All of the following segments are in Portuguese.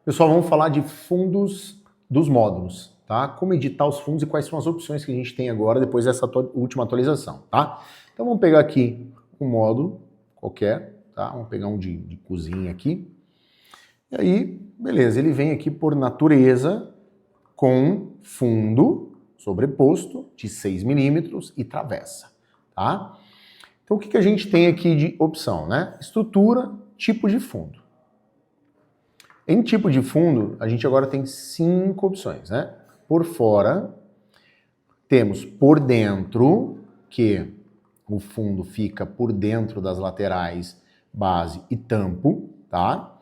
Pessoal, vamos falar de fundos dos módulos, tá? Como editar os fundos e quais são as opções que a gente tem agora depois dessa última atualização, tá? Então vamos pegar aqui um módulo qualquer, tá? Vamos pegar um de cozinha aqui. E aí, beleza, ele vem aqui por natureza com fundo sobreposto de 6 milímetros e travessa, tá? Então o que a gente tem aqui de opção, né? Estrutura, tipo de fundo. Em tipo de fundo, a gente agora tem 5 opções, né? Por fora, temos por dentro, que o fundo fica por dentro das laterais, base e tampo, tá?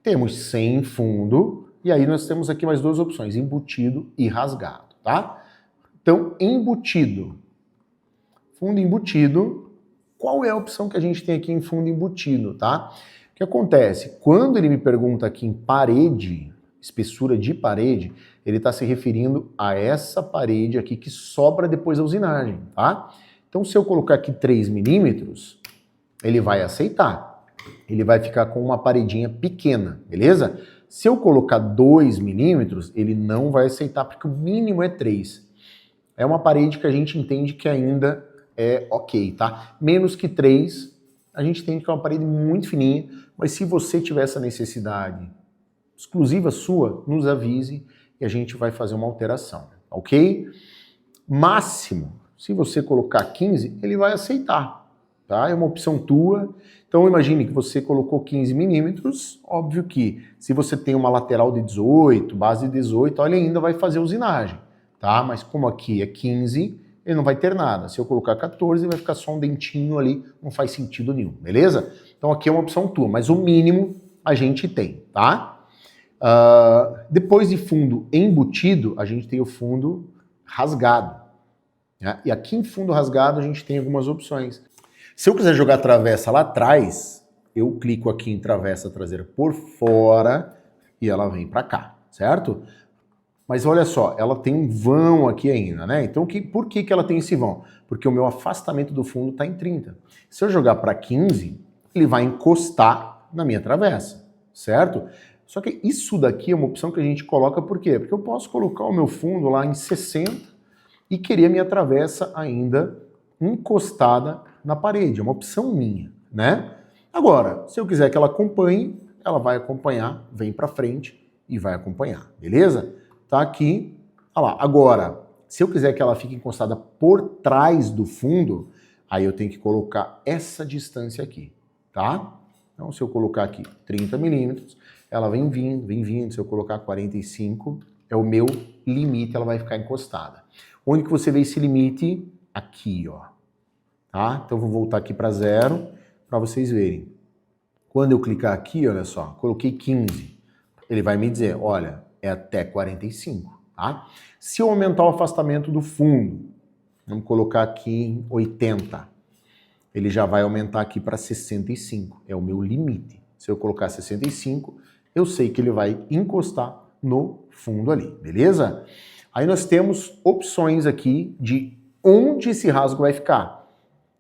Temos sem fundo, e aí nós temos aqui mais 2 opções, embutido e rasgado, tá? Então, embutido. Fundo embutido, qual é a opção que a gente tem aqui em fundo embutido, tá? O que acontece? Quando ele me pergunta aqui em parede, espessura de parede, ele está se referindo a essa parede aqui que sobra depois da usinagem, tá? Então, se eu colocar aqui 3 milímetros, ele vai aceitar. Ele vai ficar com uma paredinha pequena, beleza? Se eu colocar 2 milímetros, ele não vai aceitar, porque o mínimo é 3. É uma parede que a gente entende que ainda é ok, tá? Menos que 3, a gente entende que é uma parede muito fininha, mas se você tiver essa necessidade exclusiva sua, nos avise e a gente vai fazer uma alteração, ok? Máximo, se você colocar 15, ele vai aceitar, tá? É uma opção tua. Então imagine que você colocou 15 milímetros, óbvio que se você tem uma lateral de 18, base de 18, olha, ainda vai fazer usinagem, tá? Mas como aqui é 15, ele não vai ter nada. Se eu colocar 14, vai ficar só um dentinho ali, não faz sentido nenhum, beleza? Então aqui é uma opção tua, mas o mínimo a gente tem, tá? Depois de fundo embutido, a gente tem o fundo rasgado, né? E aqui em fundo rasgado a gente tem algumas opções. Se eu quiser jogar a travessa lá atrás, eu clico aqui em travessa traseira por fora e ela vem para cá, certo? Mas olha só, ela tem um vão aqui ainda, né? Então por que ela tem esse vão? Porque o meu afastamento do fundo está em 30. Se eu jogar para 15, ele vai encostar na minha travessa, certo? Só que isso daqui é uma opção que a gente coloca por quê? Porque eu posso colocar o meu fundo lá em 60 e querer a minha travessa ainda encostada na parede. É uma opção minha, né? Agora, se eu quiser que ela acompanhe, ela vai acompanhar, vem para frente e vai acompanhar, beleza? Tá aqui, olha lá. Agora, se eu quiser que ela fique encostada por trás do fundo, aí eu tenho que colocar essa distância aqui, tá? Então, se eu colocar aqui 30 milímetros, ela vem vindo. Se eu colocar 45, é o meu limite, ela vai ficar encostada. Onde que você vê esse limite? Aqui, ó. Tá? Então, vou voltar aqui para 0, para vocês verem. Quando eu clicar aqui, olha só, coloquei 15, ele vai me dizer, olha, é até 45, tá? Se eu aumentar o afastamento do fundo, vamos colocar aqui em 80, ele já vai aumentar aqui para 65, é o meu limite. Se eu colocar 65, eu sei que ele vai encostar no fundo ali, beleza? Aí nós temos opções aqui de onde esse rasgo vai ficar.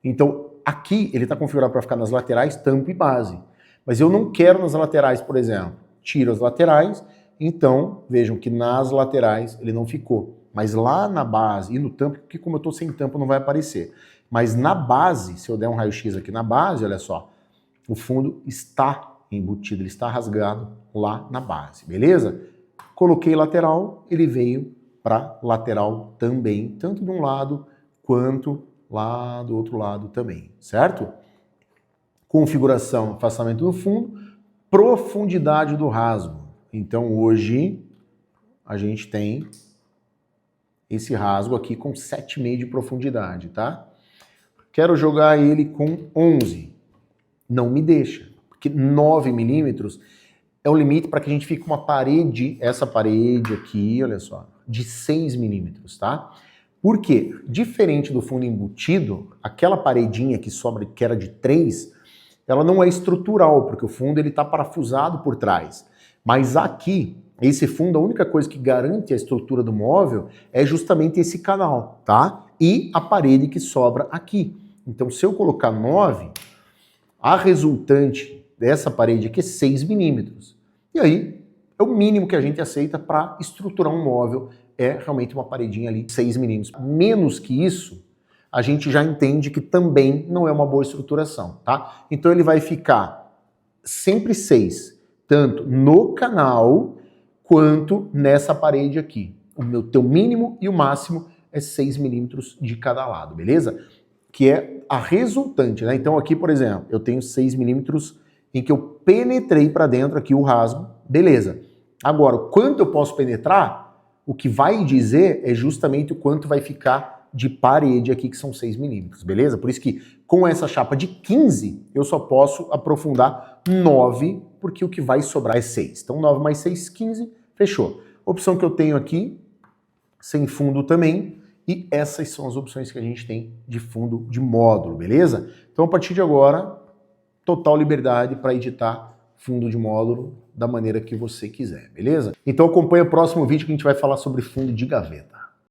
Então, aqui ele está configurado para ficar nas laterais, tampo e base. Mas eu não quero nas laterais, por exemplo. Tiro as laterais, então vejam que nas laterais ele não ficou. Mas lá na base e no tampo, porque como eu estou sem tampo não vai aparecer. Mas na base, se eu der um raio-x aqui na base, olha só, o fundo está embutido, ele está rasgado lá na base, beleza? Coloquei lateral, ele veio para lateral também, tanto de um lado quanto lá do outro lado também, certo? Configuração, afastamento do fundo, profundidade do rasgo. Então hoje a gente tem esse rasgo aqui com 7,5 de profundidade, tá? Quero jogar ele com 11. Não me deixa, porque 9 milímetros é o limite para que a gente fique com uma parede, essa parede aqui, olha só, de 6 milímetros, tá? Por quê? Diferente do fundo embutido, aquela paredinha que sobra, que era de 3, ela não é estrutural, porque o fundo ele está parafusado por trás. Mas aqui, esse fundo, a única coisa que garante a estrutura do móvel é justamente esse canal, tá? E a parede que sobra aqui. Então, se eu colocar 9, a resultante dessa parede aqui é 6 milímetros. E aí, é o mínimo que a gente aceita para estruturar um móvel, é realmente uma paredinha ali de 6 milímetros. Menos que isso, a gente já entende que também não é uma boa estruturação, tá? Então ele vai ficar sempre 6, tanto no canal quanto nessa parede aqui. O teu mínimo e o máximo é 6 milímetros de cada lado, beleza? Que é a resultante, né? Então aqui, por exemplo, eu tenho 6 milímetros em que eu penetrei para dentro aqui o rasgo, beleza. Agora, o quanto eu posso penetrar, o que vai dizer é justamente o quanto vai ficar de parede aqui, que são 6 milímetros, beleza? Por isso que com essa chapa de 15, eu só posso aprofundar 9, porque o que vai sobrar é 6. Então 9 mais 6, 15, fechou. Opção que eu tenho aqui, sem fundo também, e essas são as opções que a gente tem de fundo de módulo, beleza? Então a partir de agora, total liberdade para editar fundo de módulo da maneira que você quiser, beleza? Então acompanha o próximo vídeo que a gente vai falar sobre fundo de gaveta.